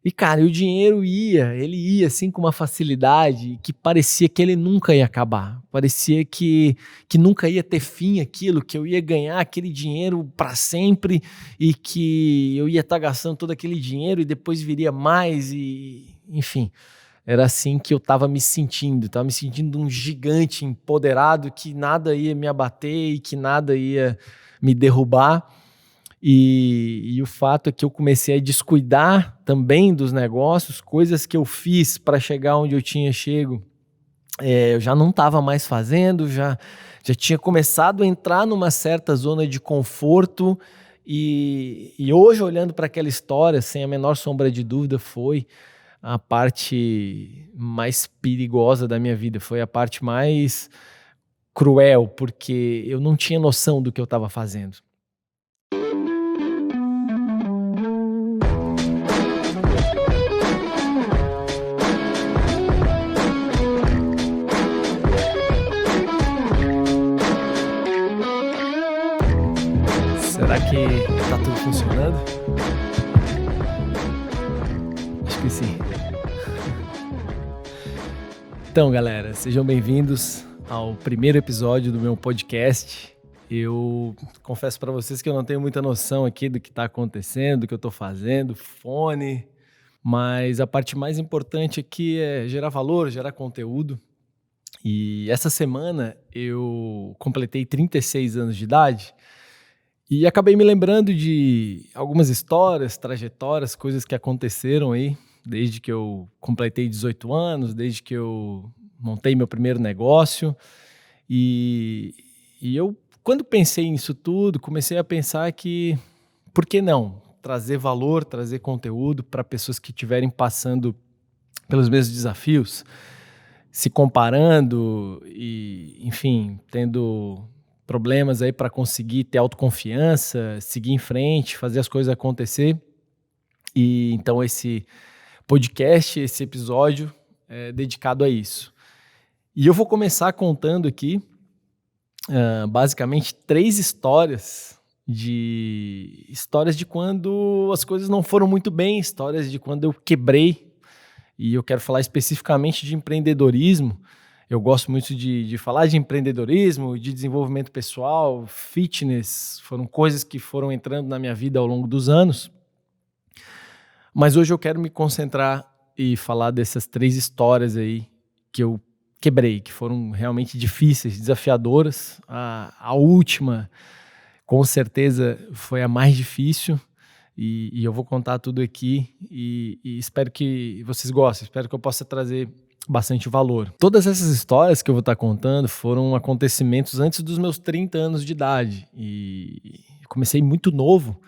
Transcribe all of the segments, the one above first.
E, cara, o dinheiro ele ia assim com uma facilidade que parecia que ele nunca ia acabar. Parecia que nunca ia ter fim aquilo, que eu ia ganhar aquele dinheiro para sempre e que eu ia estar gastando todo aquele dinheiro e depois viria mais enfim. Era assim que eu estava me sentindo. Estava me sentindo um gigante empoderado que nada ia me abater e que nada ia me derrubar. E o fato é que eu comecei a descuidar também dos negócios, coisas que eu fiz para chegar onde eu tinha chego, eu já não estava mais fazendo, já tinha começado a entrar numa certa zona de conforto e hoje, olhando para aquela história, sem a menor sombra de dúvida, foi a parte mais perigosa da minha vida, foi a parte mais cruel, porque eu não tinha noção do que eu estava fazendo. Será que tá tudo funcionando? Acho que sim. Então, galera, sejam bem-vindos ao primeiro episódio do meu podcast. Eu confesso para vocês que eu não tenho muita noção aqui do que está acontecendo, do que eu estou fazendo, fone, mas a parte mais importante aqui é gerar valor, gerar conteúdo. E essa semana eu completei 36 anos de idade e acabei me lembrando de algumas histórias, trajetórias, coisas que aconteceram aí, desde que eu completei 18 anos, desde que eu montei meu primeiro negócio. E eu, quando pensei nisso tudo, comecei a pensar que, por que não trazer valor, trazer conteúdo para pessoas que estiverem passando pelos mesmos desafios, se comparando e, enfim, tendo problemas aí para conseguir ter autoconfiança, seguir em frente, fazer as coisas acontecer. E então esse podcast, esse episódio é dedicado a isso. E eu vou começar contando aqui basicamente 3 histórias de quando as coisas não foram muito bem, histórias de quando eu quebrei. E eu quero falar especificamente de empreendedorismo. Eu gosto muito de falar de empreendedorismo, de desenvolvimento pessoal, fitness, foram coisas que foram entrando na minha vida ao longo dos anos. Mas hoje eu quero me concentrar e falar dessas 3 histórias aí que eu quebrei, que foram realmente difíceis, desafiadoras. A última, com certeza, foi a mais difícil. E eu vou contar tudo aqui e espero que vocês gostem, espero que eu possa trazer bastante valor. Todas essas histórias que eu vou estar contando foram acontecimentos antes dos meus 30 anos de idade e comecei muito novo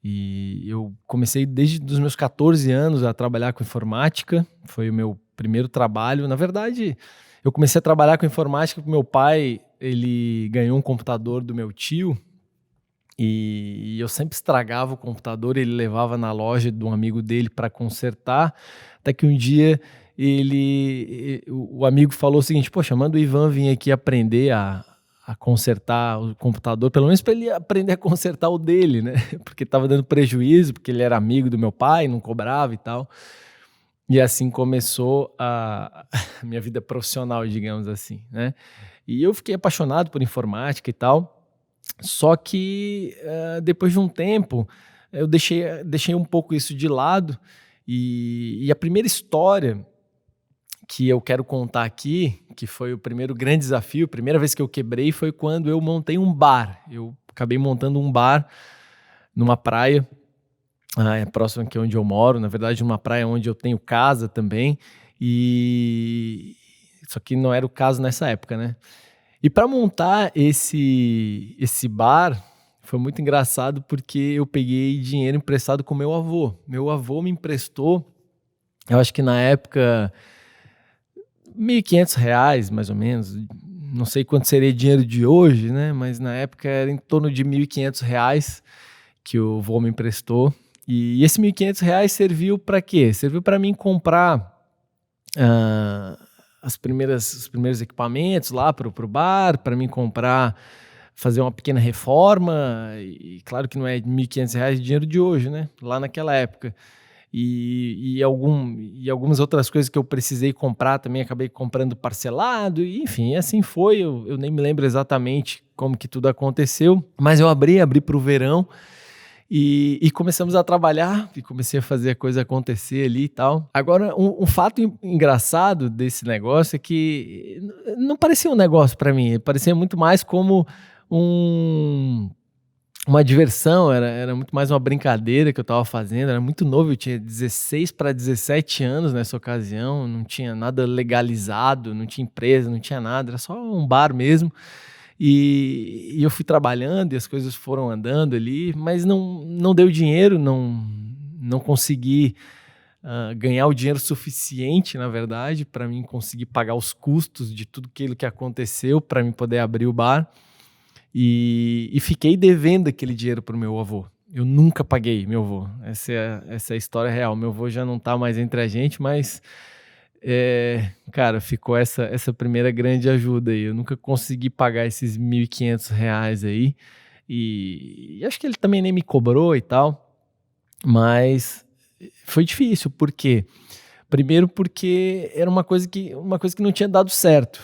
e eu comecei desde os meus 14 anos a trabalhar com informática, foi o meu primeiro trabalho. Na verdade, eu comecei a trabalhar com informática porque meu pai, ele ganhou um computador do meu tio. E eu sempre estragava o computador, ele levava na loja de um amigo dele para consertar, até que um dia o amigo falou o seguinte: poxa, manda o Ivan vir aqui aprender a consertar o computador, pelo menos para ele aprender a consertar o dele, né? Porque estava dando prejuízo, porque ele era amigo do meu pai, não cobrava e tal. E assim começou a minha vida profissional, digamos assim, né? E eu fiquei apaixonado por informática e tal. Só que depois de um tempo eu deixei um pouco isso de lado e a primeira história que eu quero contar aqui, que foi o primeiro grande desafio, a primeira vez que eu quebrei, foi quando eu montei um bar. Eu acabei montando um bar numa praia próximo aqui onde eu moro, na verdade numa praia onde eu tenho casa também, e só que não era o caso nessa época, né? E para montar esse bar, foi muito engraçado porque eu peguei dinheiro emprestado com meu avô. Meu avô me emprestou, eu acho que na época, R$ 1.500, mais ou menos. Não sei quanto seria dinheiro de hoje, né? Mas na época era em torno de R$ 1.500 que o avô me emprestou. E esse R$ 1.500 serviu para quê? Serviu para mim comprar os primeiros equipamentos lá para o bar, para mim comprar, fazer uma pequena reforma, e claro que não é R$ 1.500 dinheiro de hoje, né? Lá naquela época. e algumas outras coisas que eu precisei comprar também, acabei comprando parcelado, e, enfim, assim foi. Eu nem me lembro exatamente como que tudo aconteceu, mas eu abri para o verão, e começamos a trabalhar, e comecei a fazer a coisa acontecer ali e tal. Agora, um fato engraçado desse negócio é que não parecia um negócio para mim, parecia muito mais como uma diversão, era muito mais uma brincadeira que eu estava fazendo. Era muito novo, eu tinha 16 para 17 anos nessa ocasião, não tinha nada legalizado, não tinha empresa, não tinha nada, era só um bar mesmo. E eu fui trabalhando e as coisas foram andando ali, mas não deu dinheiro, não consegui ganhar o dinheiro suficiente, na verdade, para mim conseguir pagar os custos de tudo aquilo que aconteceu para mim poder abrir o bar. E fiquei devendo aquele dinheiro para o meu avô. Eu nunca paguei meu avô. Essa é a história real. Meu avô já não está mais entre a gente, mas cara, ficou essa primeira grande ajuda aí. Eu nunca consegui pagar esses R$ 1.500 aí, e acho que ele também nem me cobrou e tal, mas foi difícil. Por quê? Primeiro porque era uma coisa que não tinha dado certo,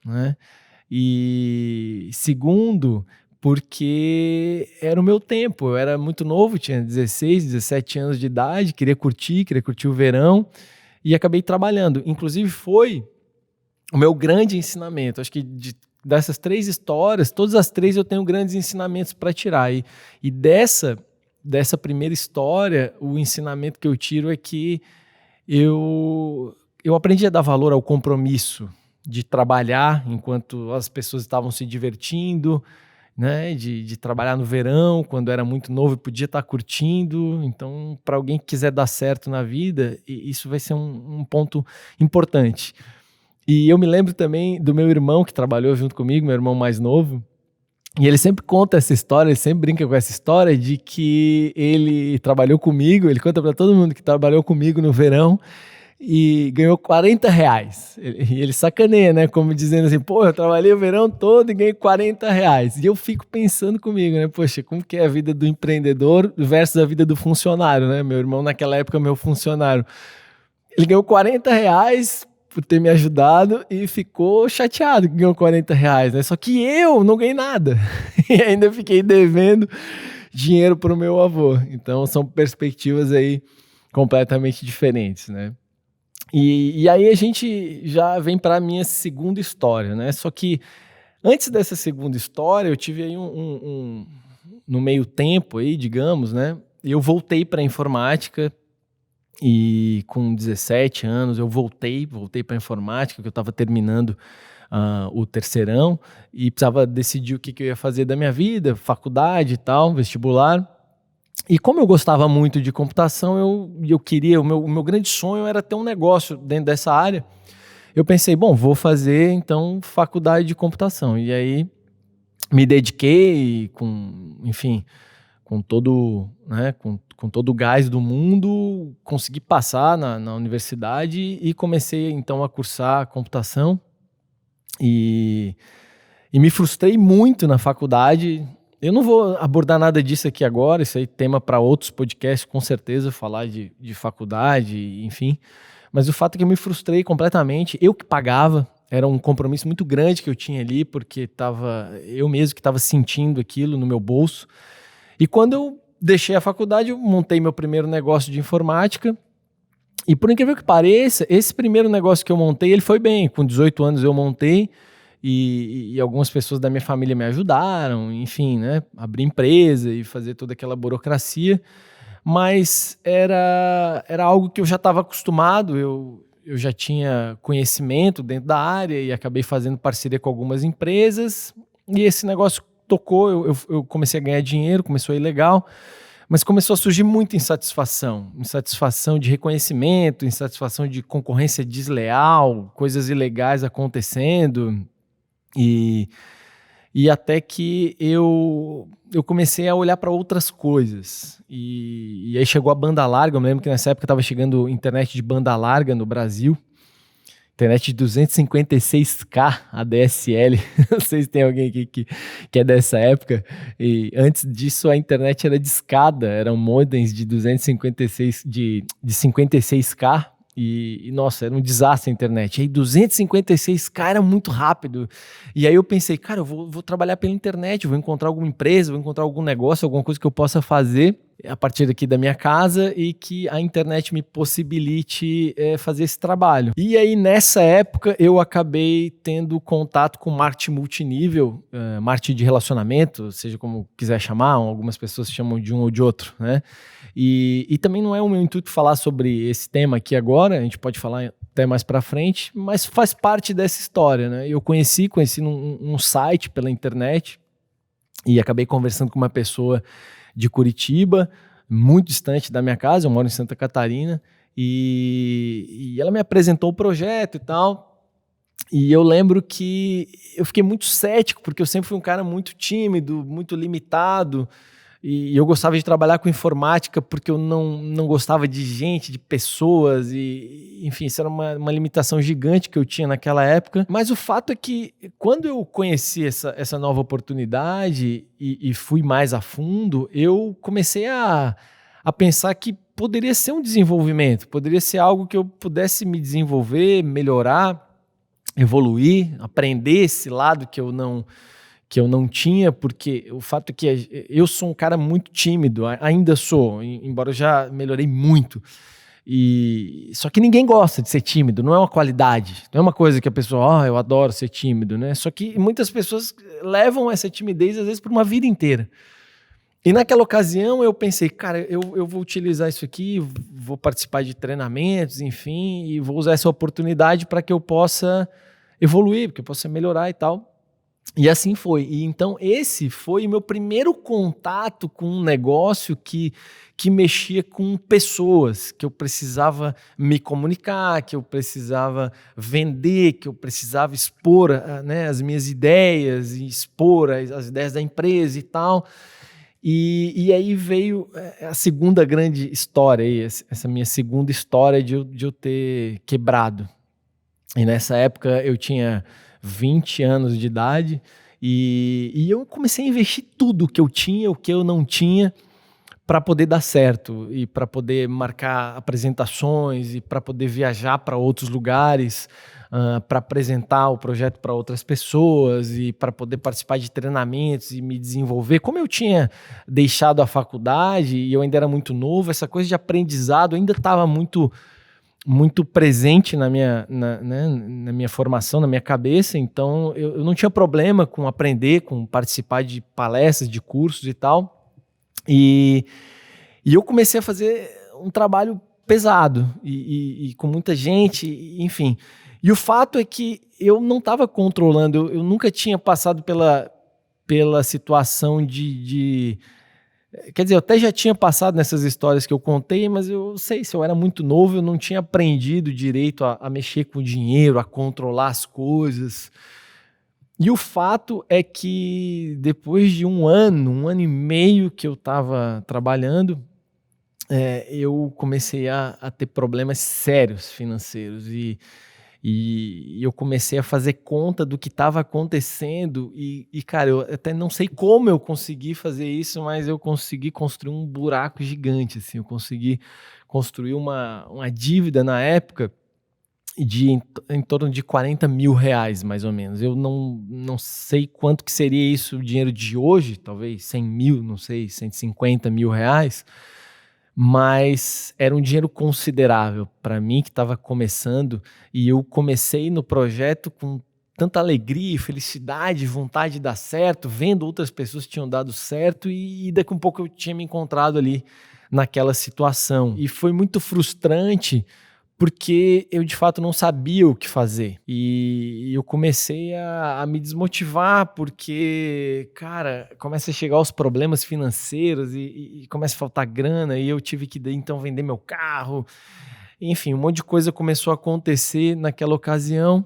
né? E segundo, porque era o meu tempo. Eu era muito novo, tinha 16, 17 anos de idade, queria curtir o verão, e acabei trabalhando. Inclusive foi o meu grande ensinamento. Acho que dessas 3 histórias, todas as 3 eu tenho grandes ensinamentos para tirar. E dessa primeira história, o ensinamento que eu tiro é que eu aprendi a dar valor ao compromisso de trabalhar enquanto as pessoas estavam se divertindo, né? De trabalhar no verão, quando era muito novo e podia estar curtindo. Então, para alguém que quiser dar certo na vida, isso vai ser um ponto importante. E eu me lembro também do meu irmão que trabalhou junto comigo, meu irmão mais novo, e ele sempre conta essa história, ele sempre brinca com essa história de que ele trabalhou comigo, ele conta para todo mundo que trabalhou comigo no verão e ganhou R$ 40. E ele sacaneia, né? Como dizendo assim, pô, eu trabalhei o verão todo e ganhei R$ 40. E eu fico pensando comigo, né? Poxa, como que é a vida do empreendedor versus a vida do funcionário, né? Meu irmão, naquela época, meu funcionário, ele ganhou R$ 40 por ter me ajudado e ficou chateado que ganhou R$ 40, né? Só que eu não ganhei nada. E ainda fiquei devendo dinheiro para o meu avô. Então, são perspectivas aí completamente diferentes, né? E aí a gente já vem para a minha segunda história, né? Só que antes dessa segunda história, eu tive aí no meio tempo aí, digamos, né? Eu voltei para a informática, e com 17 anos eu voltei para a informática, que eu estava terminando o terceirão e precisava decidir o que eu ia fazer da minha vida, faculdade e tal, vestibular. E como eu gostava muito de computação, eu queria, o meu grande sonho era ter um negócio dentro dessa área. Eu pensei, bom, vou fazer então faculdade de computação. E aí me dediquei com todo, né, com todo o gás do mundo, consegui passar na universidade e comecei então a cursar computação. E me frustrei muito na faculdade. Eu não vou abordar nada disso aqui agora, isso aí é tema para outros podcasts, com certeza, falar de faculdade, enfim. Mas o fato é que eu me frustrei completamente, eu que pagava, era um compromisso muito grande que eu tinha ali, porque eu mesmo que estava sentindo aquilo no meu bolso. E quando eu deixei a faculdade, eu montei meu primeiro negócio de informática, e por incrível que pareça, esse primeiro negócio que eu montei, ele foi bem. Com 18 anos eu montei, e algumas pessoas da minha família me ajudaram, enfim, né, abrir empresa e fazer toda aquela burocracia, mas era algo que eu já estava acostumado, eu já tinha conhecimento dentro da área e acabei fazendo parceria com algumas empresas, e esse negócio tocou, eu comecei a ganhar dinheiro, começou a ir legal, mas começou a surgir muita insatisfação de reconhecimento, insatisfação de concorrência desleal, coisas ilegais acontecendo. E até que eu comecei a olhar para outras coisas. E aí chegou a banda larga. Eu me lembro que nessa época estava chegando internet de banda larga no Brasil. internet de 256K ADSL. Não sei se tem alguém aqui que é dessa época. E antes disso a internet era discada, eram modems de 256 de 56K. Nossa, era um desastre a internet. E aí 256K era muito rápido. E aí eu pensei, cara, eu vou trabalhar pela internet, eu vou encontrar alguma empresa, vou encontrar algum negócio, alguma coisa que eu possa fazer a partir daqui da minha casa e que a internet me possibilite fazer esse trabalho. E aí nessa época eu acabei tendo contato com marketing multinível, marketing de relacionamento, seja como quiser chamar, algumas pessoas chamam de um ou de outro, né? E também não é o meu intuito falar sobre esse tema aqui agora, a gente pode falar até mais pra frente, mas faz parte dessa história, né? Eu conheci num site pela internet e acabei conversando com uma pessoa de Curitiba, muito distante da minha casa, eu moro em Santa Catarina, e ela me apresentou o projeto e tal, e eu lembro que eu fiquei muito cético, porque eu sempre fui um cara muito tímido, muito limitado, e eu gostava de trabalhar com informática porque eu não gostava de gente, de pessoas, e enfim, isso era uma limitação gigante que eu tinha naquela época. Mas o fato é que quando eu conheci essa nova oportunidade e fui mais a fundo, eu comecei a pensar que poderia ser um desenvolvimento, poderia ser algo que eu pudesse me desenvolver, melhorar, evoluir, aprender esse lado que eu não tinha, porque o fato é que eu sou um cara muito tímido, ainda sou, embora eu já melhorei muito. Só que ninguém gosta de ser tímido, não é uma qualidade, não é uma coisa que a pessoa, eu adoro ser tímido, né? Só que muitas pessoas levam essa timidez, às vezes, por uma vida inteira. E naquela ocasião eu pensei, cara, eu vou utilizar isso aqui, vou participar de treinamentos, enfim, e vou usar essa oportunidade para que eu possa evoluir, porque eu possa melhorar e tal. E assim foi. E então esse foi o meu primeiro contato com um negócio que mexia com pessoas, que eu precisava me comunicar, que eu precisava vender, que eu precisava expor, né, as minhas ideias e expor as ideias da empresa e tal. E aí veio a segunda grande história, aí, essa minha segunda história de eu ter quebrado. E nessa época eu tinha 20 anos de idade e eu comecei a investir tudo que eu tinha, o que eu não tinha, para poder dar certo e para poder marcar apresentações e para poder viajar para outros lugares, para apresentar o projeto para outras pessoas e para poder participar de treinamentos e me desenvolver. Como eu tinha deixado a faculdade e eu ainda era muito novo, essa coisa de aprendizado ainda estava muito presente na minha formação, na minha cabeça, então eu não tinha problema com aprender, com participar de palestras, de cursos e tal, e eu comecei a fazer um trabalho pesado, e com muita gente, enfim, e o fato é que eu não estava controlando, eu nunca tinha passado pela situação de quer dizer, eu até já tinha passado nessas histórias que eu contei, mas eu sei, se eu era muito novo, eu não tinha aprendido direito a mexer com dinheiro, a controlar as coisas. E o fato é que depois de um ano e meio que eu estava trabalhando, eu comecei a ter problemas sérios financeiros e eu comecei a fazer conta do que estava acontecendo cara, eu até não sei como eu consegui fazer isso, mas eu consegui construir um buraco gigante, assim, eu consegui construir uma dívida na época em torno de R$40 mil, mais ou menos. Eu não sei quanto que seria isso o dinheiro de hoje, talvez 100 mil, não sei, 150 mil reais, mas era um dinheiro considerável para mim que estava começando, e eu comecei no projeto com tanta alegria, felicidade, vontade de dar certo, vendo outras pessoas que tinham dado certo, e daqui a um pouco eu tinha me encontrado ali naquela situação. E foi muito frustrante porque eu de fato não sabia o que fazer. E eu comecei a me desmotivar porque, cara, começa a chegar os problemas financeiros e começa a faltar grana e eu tive que então vender meu carro. Enfim, um monte de coisa começou a acontecer naquela ocasião.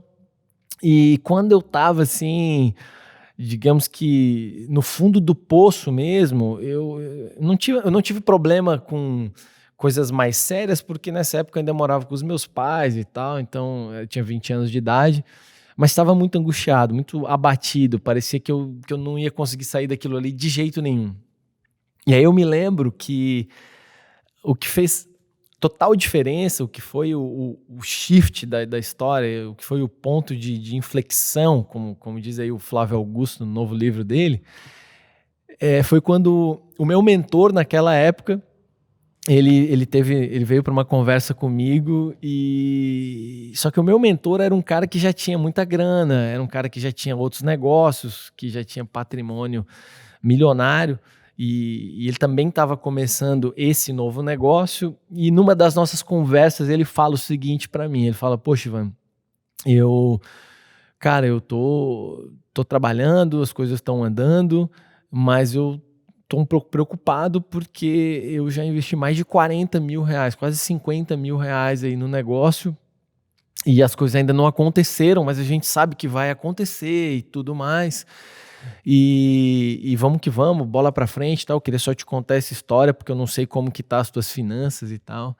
E quando eu tava assim, digamos que no fundo do poço mesmo, eu não tive problema com coisas mais sérias, porque nessa época eu ainda morava com os meus pais e tal, então eu tinha 20 anos de idade, mas estava muito angustiado, muito abatido, parecia que eu não ia conseguir sair daquilo ali de jeito nenhum. E aí eu me lembro que o que fez total diferença, o que foi o shift da história, o que foi o ponto de inflexão, como diz aí o Flávio Augusto no novo livro dele, foi quando o meu mentor naquela época, ele veio para uma conversa comigo, e só que o meu mentor era um cara que já tinha muita grana, era um cara que já tinha outros negócios, que já tinha patrimônio milionário, e ele também estava começando esse novo negócio. E numa das nossas conversas ele fala o seguinte para mim, ele fala: poxa, Ivan, eu tô trabalhando, as coisas estão andando, mas eu tô um pouco preocupado porque eu já investi mais de 40 mil reais, quase 50 mil reais aí no negócio, e as coisas ainda não aconteceram, mas a gente sabe que vai acontecer e tudo mais. E vamos que vamos, bola pra frente e tal. Eu queria só te contar essa história, porque eu não sei como que tá as tuas finanças e tal.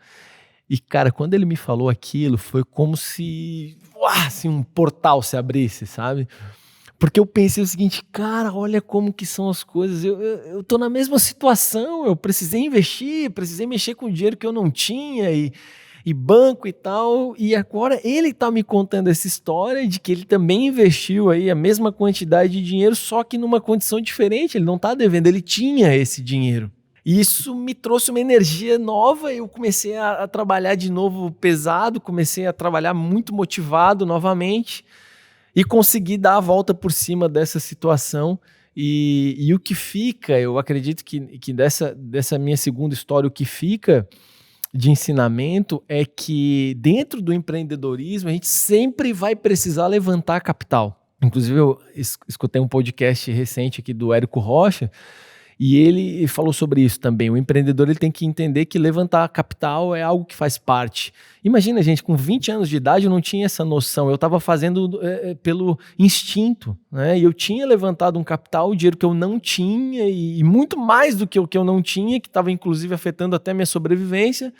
E, cara, quando ele me falou aquilo, foi como se assim, um portal se abrisse, sabe? Porque eu pensei o seguinte: cara, olha como que são as coisas. Eu tô na mesma situação, eu precisei investir, precisei mexer com dinheiro que eu não tinha, e banco e tal, e agora ele tá me contando essa história de que ele também investiu aí a mesma quantidade de dinheiro, só que numa condição diferente. Ele não tá devendo, ele tinha esse dinheiro. E isso me trouxe uma energia nova, eu comecei a trabalhar de novo pesado, comecei a trabalhar muito motivado novamente, e consegui dar a volta por cima dessa situação. E o que fica, eu acredito que dessa minha segunda história, o que fica de ensinamento é que dentro do empreendedorismo a gente sempre vai precisar levantar capital. Inclusive eu escutei um podcast recente aqui do Érico Rocha, e ele falou sobre isso também. O empreendedor ele tem que entender que levantar capital é algo que faz parte. Imagina, gente, com 20 anos de idade eu não tinha essa noção. Eu estava fazendo pelo instinto, né? E eu tinha levantado um capital, o dinheiro que eu não tinha, e muito mais do que o que eu não tinha, que estava inclusive afetando até minha sobrevivência.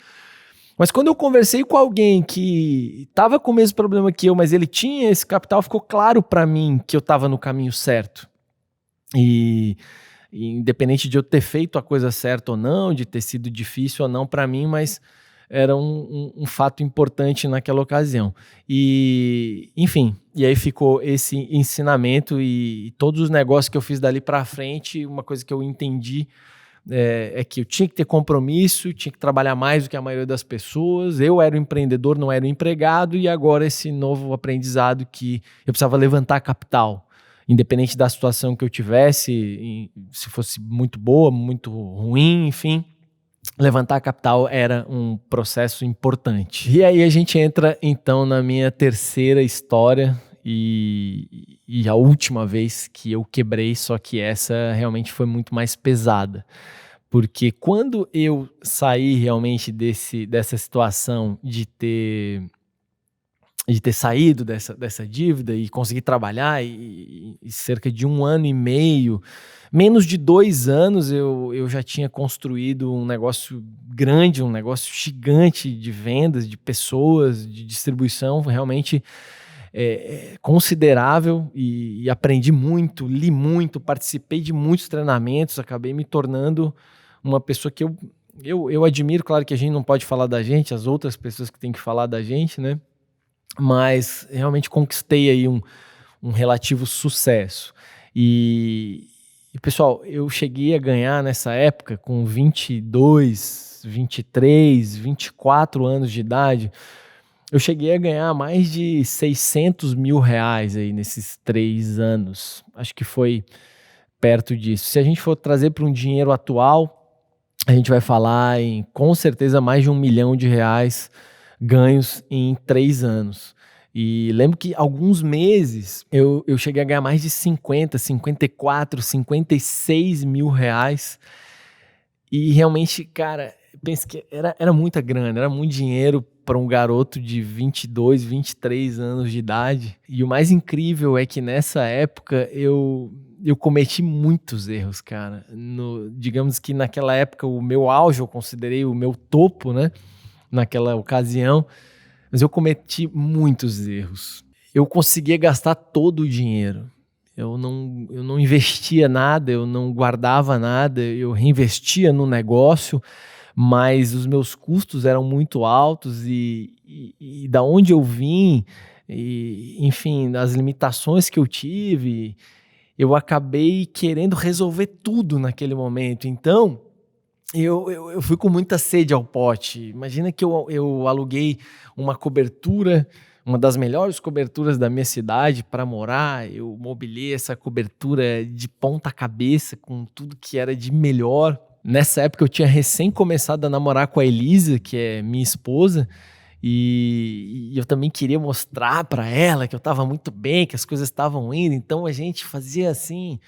Mas quando eu conversei com alguém que estava com o mesmo problema que eu, mas ele tinha esse capital, ficou claro para mim que eu estava no caminho certo. E independente de eu ter feito a coisa certa ou não, de ter sido difícil ou não para mim, mas era um fato importante naquela ocasião. E, enfim, e aí ficou esse ensinamento, e todos os negócios que eu fiz dali para frente, uma coisa que eu entendi é que eu tinha que ter compromisso, tinha que trabalhar mais do que a maioria das pessoas. Eu era o empreendedor, não era o empregado, e agora esse novo aprendizado que eu precisava levantar capital. Independente da situação que eu tivesse, se fosse muito boa, muito ruim, enfim, levantar capital era um processo importante. E aí a gente entra então na minha terceira história, e a última vez que eu quebrei, só que essa realmente foi muito mais pesada. Porque quando eu saí realmente dessa situação de ter saído dessa dívida e conseguir trabalhar, e cerca de 1 ano e meio, menos de 2 anos, eu já tinha construído um negócio grande, um negócio gigante de vendas, de pessoas, de distribuição, realmente considerável, e aprendi muito, li muito, participei de muitos treinamentos, acabei me tornando uma pessoa que eu admiro. Claro que a gente não pode falar da gente, as outras pessoas que têm que falar da gente, né? Mas realmente conquistei aí um relativo sucesso. E, pessoal, eu cheguei a ganhar nessa época, com 22, 23, 24 anos de idade, eu cheguei a ganhar mais de 600 mil reais aí nesses 3 anos. Acho que foi perto disso. Se a gente for trazer para um dinheiro atual, a gente vai falar em, com certeza, mais de R$1 milhão ganhos em 3 anos. E lembro que alguns meses eu cheguei a ganhar mais de 50, 54, 56 mil reais. E realmente, cara, penso que era muita grana, era muito dinheiro para um garoto de 22, 23 anos de idade. E o mais incrível é que nessa época eu eu cometi muitos erros, cara. Digamos que naquela época o meu auge eu considerei o meu topo, né? Naquela ocasião, mas eu cometi muitos erros. Eu conseguia gastar todo o dinheiro. Eu não investia nada, eu não guardava nada, eu reinvestia no negócio, mas os meus custos eram muito altos e da onde eu vim, enfim, as limitações que eu tive, eu acabei querendo resolver tudo naquele momento. Então, eu fui com muita sede ao pote. Imagina que eu aluguei uma cobertura, uma das melhores coberturas da minha cidade para morar. Eu mobiliei essa cobertura de ponta cabeça com tudo que era de melhor. Nessa época eu tinha recém começado a namorar com a Elisa, que é minha esposa, e eu também queria mostrar para ela que eu estava muito bem, que as coisas estavam indo. Então a gente fazia assim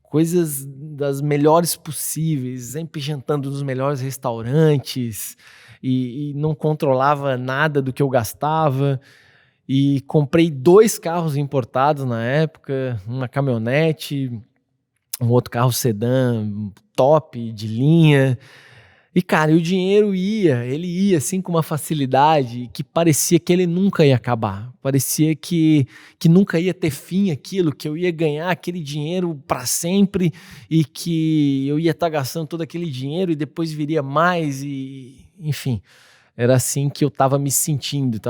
coisas das melhores possíveis, sempre jantando nos melhores restaurantes e não controlava nada do que eu gastava. E comprei 2 carros importados na época, uma caminhonete, um outro carro sedã top, de linha. E, cara, o dinheiro ele ia assim com uma facilidade que parecia que ele nunca ia acabar. Parecia que nunca ia ter fim aquilo, que eu ia ganhar aquele dinheiro para sempre e que eu ia estar gastando todo aquele dinheiro e depois viria mais enfim. Era assim que eu estava me sentindo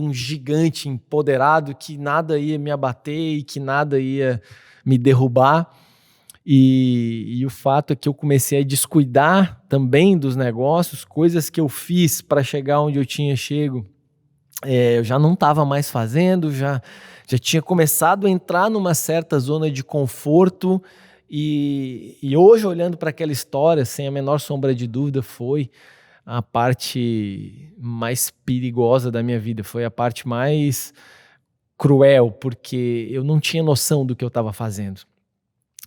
um gigante empoderado que nada ia me abater e que nada ia me derrubar. E o fato é que eu comecei a descuidar também dos negócios, coisas que eu fiz para chegar onde eu tinha chego, eu já não estava mais fazendo, já tinha começado a entrar numa certa zona de conforto e hoje, olhando para aquela história, sem a menor sombra de dúvida, foi a parte mais perigosa da minha vida, foi a parte mais cruel, porque eu não tinha noção do que eu estava fazendo.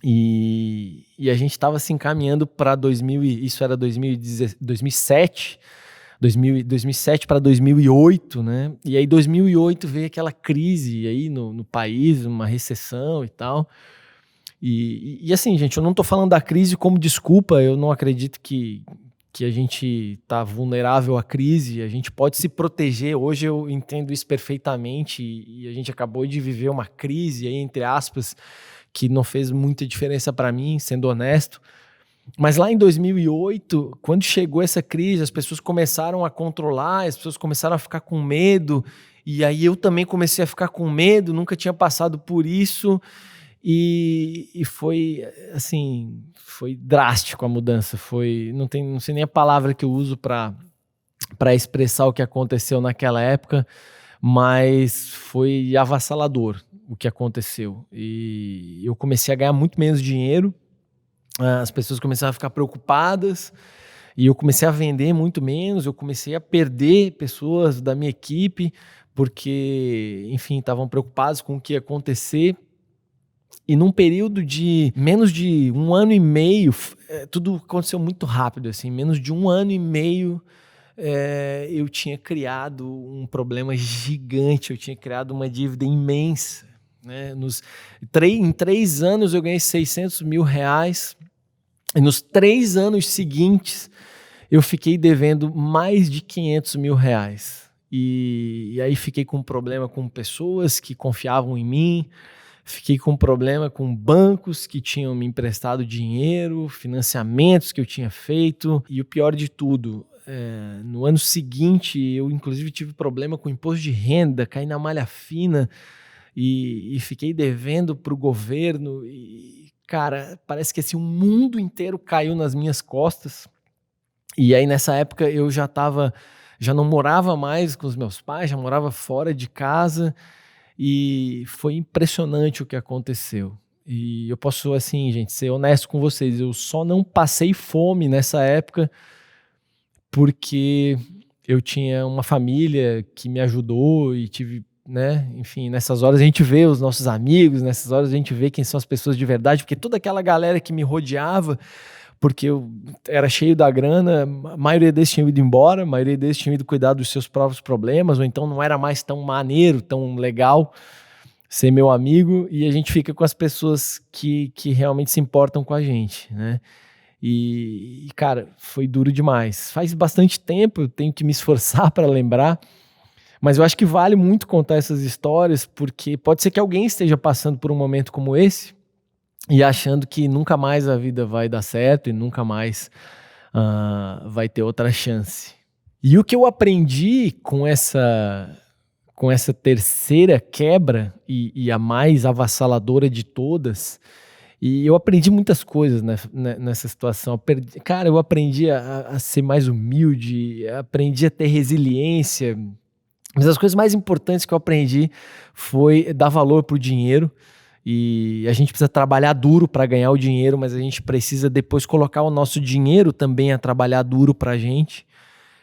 E a gente estava se encaminhando para 2007 para 2008, né? E aí 2008 veio aquela crise aí no país, uma recessão e tal. E assim, gente, eu não estou falando da crise como desculpa, eu não acredito que a gente está vulnerável à crise, a gente pode se proteger. Hoje eu entendo isso perfeitamente e a gente acabou de viver uma crise aí, entre aspas, que não fez muita diferença para mim, sendo honesto. Mas lá em 2008, quando chegou essa crise, as pessoas começaram a controlar, as pessoas começaram a ficar com medo, e aí eu também comecei a ficar com medo, nunca tinha passado por isso, e foi assim, foi drástico a mudança, não sei nem a palavra que eu uso para expressar o que aconteceu naquela época, mas foi avassalador o que aconteceu. E eu comecei a ganhar muito menos dinheiro, as pessoas começaram a ficar preocupadas, e eu comecei a vender muito menos, eu comecei a perder pessoas da minha equipe, porque, enfim, estavam preocupados com o que ia acontecer. E num período de menos de 1 ano e meio, tudo aconteceu muito rápido, assim, menos de 1 ano e meio, eu tinha criado um problema gigante, eu tinha criado uma dívida imensa, né? Em 3 anos eu ganhei R$600 mil, e nos 3 anos seguintes eu fiquei devendo mais de R$500 mil. E aí fiquei com um problema com pessoas que confiavam em mim, fiquei com um problema com bancos que tinham me emprestado dinheiro, financiamentos que eu tinha feito, e o pior de tudo, no ano seguinte eu inclusive tive problema com imposto de renda, caí na malha fina e fiquei devendo para o governo e, cara, parece que assim, o mundo inteiro caiu nas minhas costas. E aí nessa época eu já não morava mais com os meus pais, já morava fora de casa. E foi impressionante o que aconteceu. E eu posso, assim, gente, ser honesto com vocês, eu só não passei fome nessa época porque eu tinha uma família que me ajudou e tive, né, enfim, nessas horas a gente vê os nossos amigos, nessas horas a gente vê quem são as pessoas de verdade, porque toda aquela galera que me rodeava, porque eu era cheio da grana, a maioria deles tinha ido embora, a maioria deles tinha ido cuidar dos seus próprios problemas, ou então não era mais tão maneiro, tão legal. ser meu amigo e a gente fica com as pessoas que realmente se importam com a gente, né? E, cara, foi duro demais. Faz bastante tempo, eu tenho que me esforçar para lembrar, mas eu acho que vale muito contar essas histórias, porque pode ser que alguém esteja passando por um momento como esse e achando que nunca mais a vida vai dar certo e nunca mais vai ter outra chance. E o que eu aprendi com essa terceira quebra e a mais avassaladora de todas, e eu aprendi muitas coisas nessa situação. Cara, eu aprendi a ser mais humilde, aprendi a ter resiliência, mas as coisas mais importantes que eu aprendi foi dar valor pro dinheiro. E a gente precisa trabalhar duro para ganhar o dinheiro, mas a gente precisa depois colocar o nosso dinheiro também a trabalhar duro para a gente.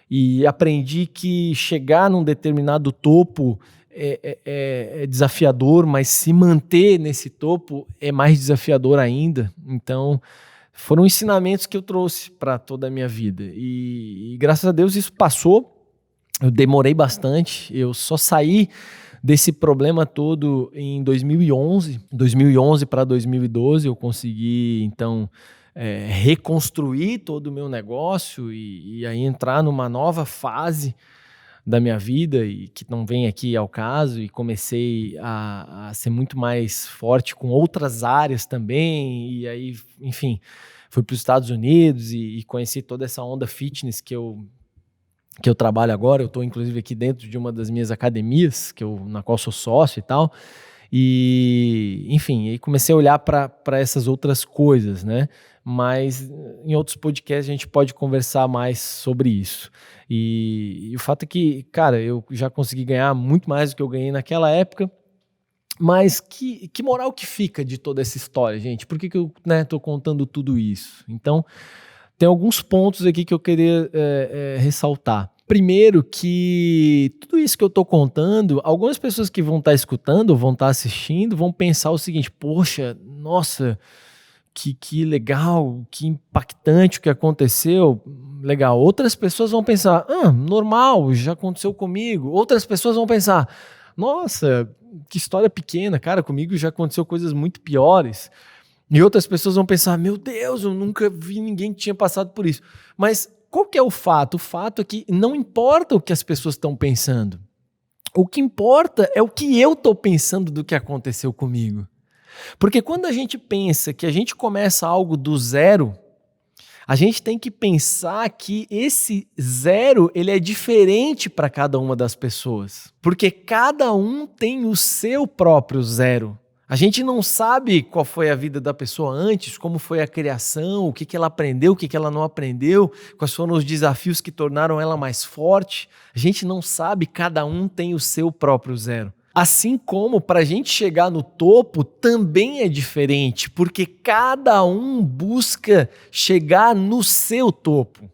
E aprendi que chegar num determinado topo é desafiador, mas se manter nesse topo é mais desafiador ainda. Então, foram ensinamentos que eu trouxe para toda a minha vida. E graças a Deus isso passou. Eu demorei bastante, eu só saí desse problema todo em 2011. 2011 para 2012 eu consegui, então, reconstruir todo o meu negócio e aí entrar numa nova fase da minha vida, e que não vem aqui ao caso, e comecei a ser muito mais forte com outras áreas também, e aí, enfim, fui para os Estados Unidos e conheci toda essa onda fitness que eu trabalho agora. Eu estou inclusive aqui dentro de uma das minhas academias, na qual sou sócio e tal, e enfim, aí comecei a olhar para essas outras coisas, né? Mas em outros podcasts a gente pode conversar mais sobre isso. E o fato é que, cara, eu já consegui ganhar muito mais do que eu ganhei naquela época. Mas que moral que fica de toda essa história, gente? Por que eu tô contando tudo isso? Então, tem alguns pontos aqui que eu queria ressaltar. Primeiro, que tudo isso que eu tô contando, algumas pessoas que vão estar escutando, vão estar assistindo, vão pensar o seguinte: poxa, nossa, que legal, que impactante o que aconteceu, legal. Outras pessoas vão pensar, normal, já aconteceu comigo. Outras pessoas vão pensar, nossa, que história pequena, cara, comigo já aconteceu coisas muito piores. E outras pessoas vão pensar, meu Deus, eu nunca vi ninguém que tinha passado por isso. Mas qual que é o fato? O fato é que não importa o que as pessoas estão pensando. O que importa é o que eu estou pensando do que aconteceu comigo. Porque quando a gente pensa que a gente começa algo do zero, a gente tem que pensar que esse zero ele é diferente para cada uma das pessoas. Porque cada um tem o seu próprio zero. A gente não sabe qual foi a vida da pessoa antes, como foi a criação, o que ela aprendeu, o que ela não aprendeu, quais foram os desafios que tornaram ela mais forte. A gente não sabe, cada um tem o seu próprio zero. Assim como para a gente chegar no topo também é diferente, porque cada um busca chegar no seu topo.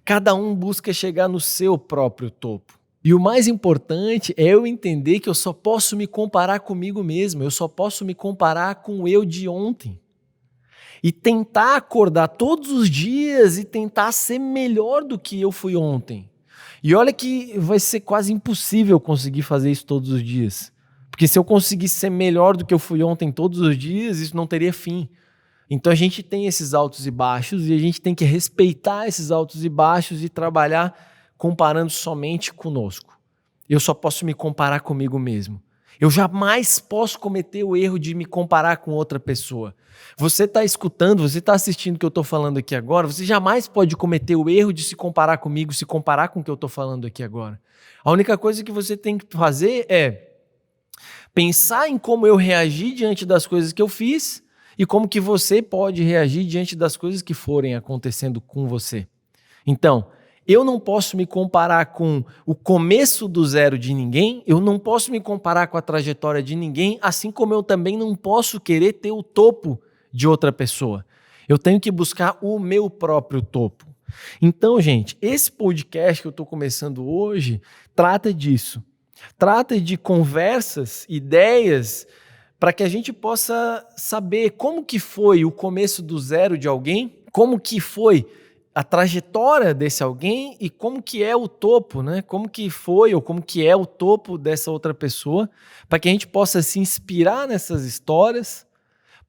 Cada um busca chegar no seu próprio topo. E o mais importante é eu entender que eu só posso me comparar comigo mesmo, eu só posso me comparar com o eu de ontem. E tentar acordar todos os dias e tentar ser melhor do que eu fui ontem. E olha que vai ser quase impossível conseguir fazer isso todos os dias. Porque se eu conseguisse ser melhor do que eu fui ontem todos os dias, isso não teria fim. Então a gente tem esses altos e baixos e a gente tem que respeitar esses altos e baixos e trabalhar comparando somente conosco. Eu só posso me comparar comigo mesmo. Eu jamais posso cometer o erro de me comparar com outra pessoa. Você está escutando, você está assistindo o que eu estou falando aqui agora, você jamais pode cometer o erro de se comparar comigo, se comparar com o que eu estou falando aqui agora. A única coisa que você tem que fazer é pensar em como eu reagi diante das coisas que eu fiz e como que você pode reagir diante das coisas que forem acontecendo com você. Então, eu não posso me comparar com o começo do zero de ninguém, eu não posso me comparar com a trajetória de ninguém, assim como eu também não posso querer ter o topo de outra pessoa. Eu tenho que buscar o meu próprio topo. Então, gente, esse podcast que eu estou começando hoje trata disso. Trata de conversas, ideias, para que a gente possa saber como que foi o começo do zero de alguém, como que foi a trajetória desse alguém e como que é o topo, né? Como que foi ou como que é o topo dessa outra pessoa, para que a gente possa se inspirar nessas histórias.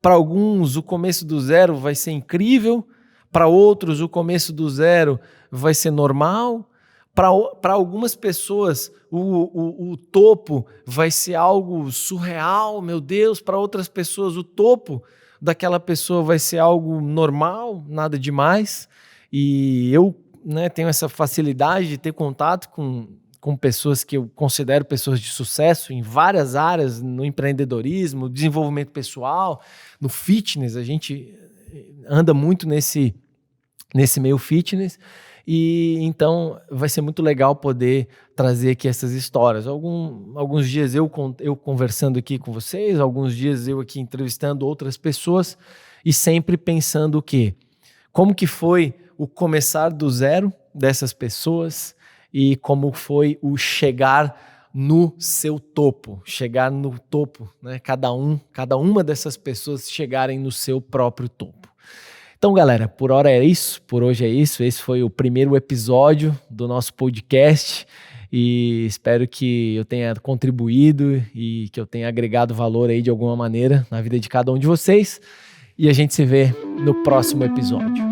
Para alguns, o começo do zero vai ser incrível, para outros, o começo do zero vai ser normal, para algumas pessoas, o topo vai ser algo surreal, meu Deus, para outras pessoas, o topo daquela pessoa vai ser algo normal, nada demais. E eu, né, tenho essa facilidade de ter contato com pessoas que eu considero pessoas de sucesso em várias áreas, no empreendedorismo, desenvolvimento pessoal, no fitness. A gente anda muito nesse meio fitness, e então vai ser muito legal poder trazer aqui essas histórias. Alguns dias eu conversando aqui com vocês, alguns dias eu aqui entrevistando outras pessoas, e sempre pensando o quê? Como que foi o começar do zero dessas pessoas e como foi o chegar no seu topo, chegar no topo, né? Cada uma dessas pessoas chegarem no seu próprio topo. Então, galera, por hora é isso, por hoje é isso. Esse foi o primeiro episódio do nosso podcast e espero que eu tenha contribuído e que eu tenha agregado valor aí de alguma maneira na vida de cada um de vocês. E a gente se vê no próximo episódio.